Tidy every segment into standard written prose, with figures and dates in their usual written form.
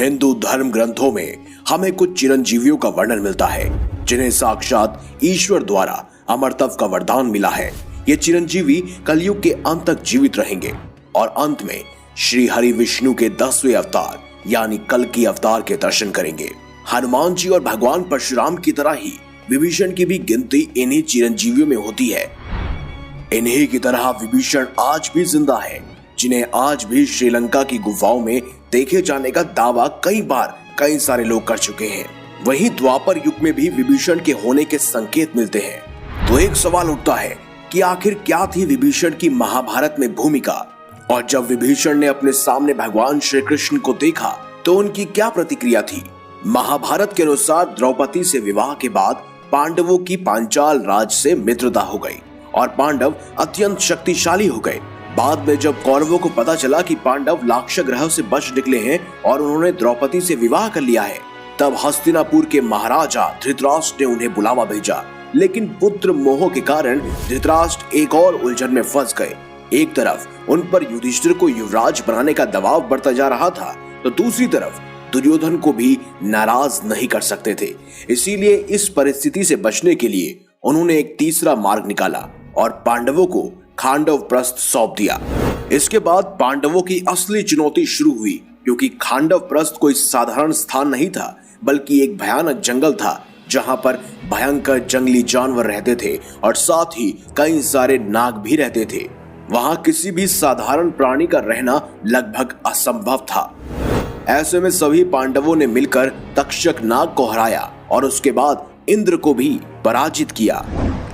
हिंदू धर्म ग्रंथों में हमें कुछ चिरंजीवियों का वर्णन मिलता है जिन्हें साक्षात ईश्वर द्वारा अमरत्व का वरदान मिला है। ये चिरंजीवी कलयुग के अंत तक जीवित रहेंगे और अंत में श्री हरि विष्णु के 10वें अवतार यानी कल की अवतार के दर्शन करेंगे। हनुमान जी और भगवान परशुराम की तरह ही विभीषण की भी गिनती इन्हीं चिरंजीवियों में होती है। इन्हीं की तरह विभीषण आज भी जिंदा है, जिन्हें आज भी श्रीलंका की गुफाओं में देखे जाने का दावा कई बार कई सारे लोग कर चुके हैं। वहीं द्वापर युग में भी विभीषण के होने के संकेत मिलते हैं। तो एक सवाल उठता है कि आखिर क्या थी विभीषण की महाभारत में भूमिका, और जब विभीषण ने अपने सामने भगवान श्री कृष्ण को देखा तो उनकी क्या प्रतिक्रिया थी। महाभारत के अनुसार द्रौपदी से विवाह के बाद पांडवों की पांचाल राज से मित्रता हो गई और पांडव अत्यंत शक्तिशाली हो गए। बाद में जब कौरवों को पता चला कि पांडव लाक्षागृह ग्रह से बच निकले हैं और उन्होंने द्रौपदी से विवाह कर लिया है, तब हस्तिनापुर के महाराजा धृतराष्ट्र ने उन्हें बुलावा भेजा। लेकिन पुत्र मोह के कारण धृतराष्ट्र एक और उलझन में फंस गए। एक तरफ उन पर युधिष्ठिर को युवराज बनाने का दबाव बढ़ता जा रहा था, तो दूसरी तरफ दुर्योधन को भी नाराज नहीं कर सकते थे। इसीलिए इस परिस्थिति से बचने के लिए उन्होंने एक तीसरा मार्ग निकाला और पांडवों को खांडव प्रस्थ सौंप दिया। इसके बाद पांडवों की असली चुनौती शुरू हुई, क्योंकि खांडव प्रस्थ कोई साधारण स्थान नहीं था, बल्कि एक भयानक जंगल था जहां पर भयंकर जंगली जानवर रहते थे और साथ ही कई सारे नाग भी रहते थे। वहां किसी भी साधारण प्राणी का रहना लगभग असंभव था। ऐसे में सभी पांडवों ने मिलकर तक्षक नाग को हराया और उसके बाद इंद्र को भी पराजित किया।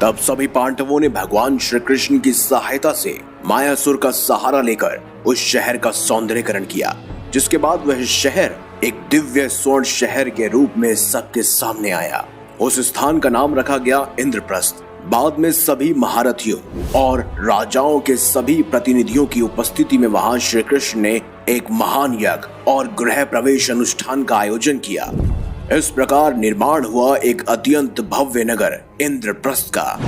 तब सभी पांडवों ने भगवान श्री कृष्ण की सहायता से मायासुर का सहारा लेकर उस शहर का सौंदर्यीकरण किया, जिसके बाद वह शहर एक दिव्य स्वर्ण शहर के रूप में सबके सामने आया। उस स्थान का नाम रखा गया इंद्रप्रस्थ। बाद में सभी महारथियों और राजाओं के सभी प्रतिनिधियों की उपस्थिति में वहां श्री कृष्ण ने एक महान यज्ञ और गृह प्रवेश अनुष्ठान का आयोजन किया। इस प्रकार निर्माण हुआ एक अत्यंत भव्य नगर इंद्रप्रस्थ का,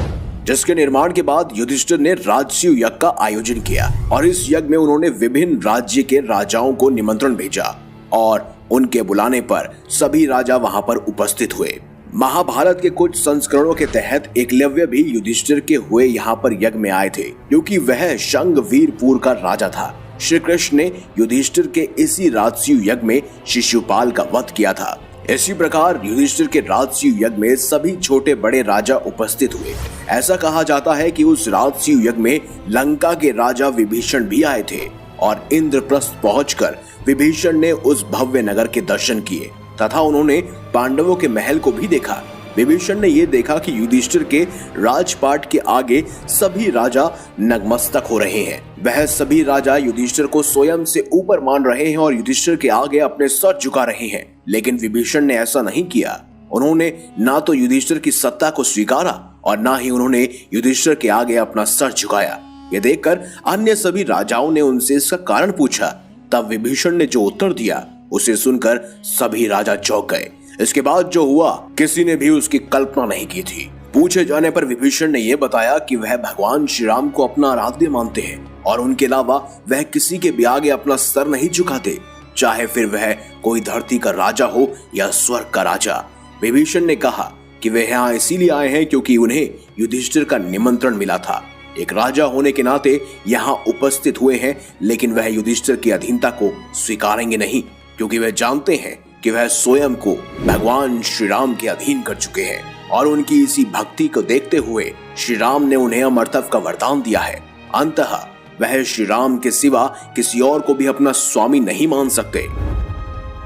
जिसके निर्माण के बाद युधिष्ठिर ने राजसूय यज्ञ का आयोजन किया और इस यज्ञ में उन्होंने विभिन्न राज्य के राजाओं को निमंत्रण भेजा और उनके बुलाने पर सभी राजा वहां पर उपस्थित हुए। महाभारत के कुछ संस्करणों के तहत एकलव्य भी युधिष्ठिर के हुए यहाँ पर यज्ञ में आए थे, क्योंकि वह शंगवीरपुर का राजा था। श्री कृष्ण ने युधिष्ठिर के इसी राजसूय यज्ञ में शिशुपाल का वध किया था। इसी प्रकार युधिष्ठिर के राजसूय यज्ञ में सभी छोटे बड़े राजा उपस्थित हुए। ऐसा कहा जाता है कि उस राजसूय यज्ञ में लंका के राजा विभीषण भी आए थे और इंद्रप्रस्थ पहुंचकर विभीषण ने उस भव्य नगर के दर्शन किए तथा उन्होंने पांडवों के महल को भी देखा। विभीषण ने यह देखा कि युधिष्ठिर के राजपाट के आगे सभी राजा नतमस्तक हो रहे हैं। वह सभी राजा युधिष्ठिर को स्वयं से ऊपर मान रहे हैं और युधिष्ठिर के आगे अपने सर झुका रहे हैं। लेकिन विभीषण ने ऐसा नहीं किया। उन्होंने ना तो युधिष्ठिर की सत्ता को स्वीकारा और ना ही उन्होंने युधिष्ठिर के आगे अपना सर झुकाया। ये देखकर अन्य सभी राजाओं ने उनसे इसका कारण पूछा। तब विभीषण ने जो उत्तर दिया उसे सुनकर सभी राजा चौंक गए। इसके बाद जो हुआ किसी ने भी उसकी कल्पना नहीं की थी। पूछे जाने पर विभीषण ने यह बताया कि वह भगवान श्री राम को अपना आराध्य मानते हैं और उनके अलावा वह किसी के भी आगे अपना सर नहीं झुकाते, चाहे फिर वह कोई धरती का राजा हो या स्वर्ग का राजा। विभीषण ने कहा कि वे यहाँ इसीलिए आए हैं क्योंकि उन्हें युधिष्ठिर का निमंत्रण मिला था। एक राजा होने के नाते यहाँ उपस्थित हुए हैं, लेकिन वह युधिष्ठिर की अधीनता को स्वीकारेंगे नहीं, क्योंकि वह जानते हैं कि वह स्वयं को भगवान श्री राम के अधीन कर चुके हैं और उनकी इसी भक्ति को देखते हुए श्री राम ने उन्हें अमरत्व का वरदान दिया है। अंततः वह श्री राम के सिवा किसी और को भी अपना स्वामी नहीं मान सकते।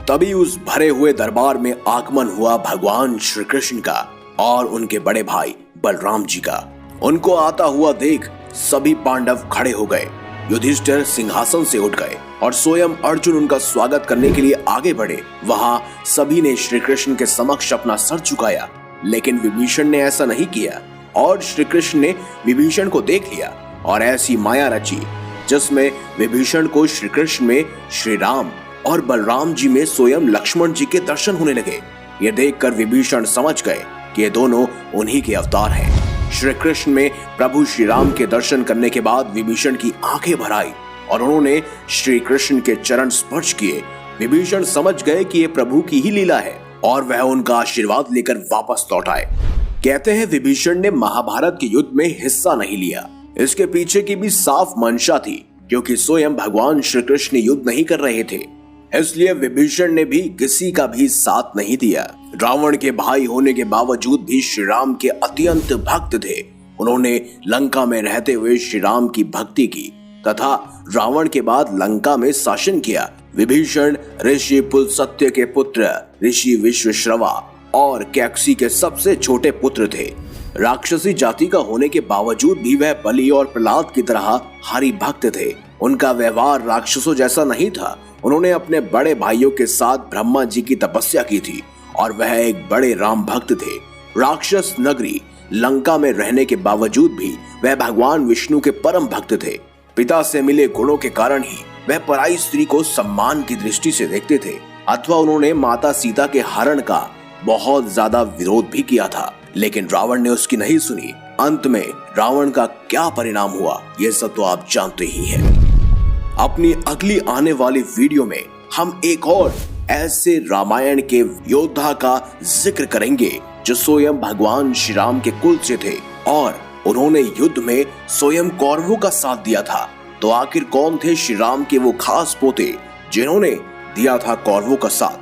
तभी उस भरे हुए दरबार में आगमन हुआ भगवान श्री कृष्ण का और उनके बड़े भाई बलराम जी का। उनको आता हुआ देख सभी पांडव खड़े हो गए। युधिष्ठिर सिंहासन से उठ गए और स्वयं अर्जुन उनका स्वागत करने के लिए आगे बढ़े। वहां सभी ने श्री कृष्ण के समक्ष अपना सर झुकाया, लेकिन विभीषण ने ऐसा नहीं किया और श्री कृष्ण ने विभीषण को देख लिया और ऐसी माया रची जिसमें विभीषण को श्री कृष्ण में श्री राम और बलराम जी में स्वयं लक्ष्मण जी के दर्शन होने लगे। ये देखकर विभीषण समझ गए कि ये दोनों उन्हीं के अवतार हैं। श्री कृष्ण में प्रभु श्री राम के दर्शन करने के बाद विभीषण की आंखें भर आई और उन्होंने श्री कृष्ण के चरण स्पर्श किए। विभीषण समझ गए कि ये प्रभु की ही लीला है और वह उनका आशीर्वाद लेकर वापस लौट आए। कहते हैं विभीषण ने महाभारत के युद्ध में हिस्सा नहीं लिया। इसके पीछे की भी साफ मंशा थी, क्योंकि स्वयं भगवान श्री कृष्ण युद्ध नहीं कर रहे थे, इसलिए विभीषण ने भी किसी का भी साथ नहीं दिया। रावण के भाई होने के बावजूद भी श्री राम के अत्यंत भक्त थे। उन्होंने लंका में रहते हुए श्री राम की भक्ति की तथा रावण के बाद लंका में शासन किया। विभीषण ऋषि पुलस्त्य के पुत्र ऋषि विश्वश्रवा और कैकसी के सबसे छोटे पुत्र थे। राक्षसी जाति का होने के बावजूद भी वह बलि और प्रहलाद की तरह हरि भक्त थे। उनका व्यवहार राक्षसों जैसा नहीं था। उन्होंने अपने बड़े भाइयों के साथ ब्रह्मा जी की तपस्या की थी और वह एक बड़े राम भक्त थे। राक्षस नगरी लंका में रहने के बावजूद भी वह भगवान विष्णु के परम भक्त थे। पिता से मिले गुणों के कारण ही वह पराई स्त्री को सम्मान की दृष्टि से देखते थे, अथवा उन्होंने माता सीता के हरण का बहुत ज्यादा विरोध भी किया था, लेकिन रावण ने उसकी नहीं सुनी। अंत में रावण का क्या परिणाम हुआ ये सब तो आप जानते ही हैं। अपनी अगली आने वाली वीडियो में हम एक और ऐसे रामायण के योद्धा का जिक्र करेंगे जो स्वयं भगवान श्री राम के कुल से थे और उन्होंने युद्ध में स्वयं कौरवों का साथ दिया था। तो आखिर कौन थे श्री राम के वो खास पोते जिन्होंने दिया था कौरवों का साथ?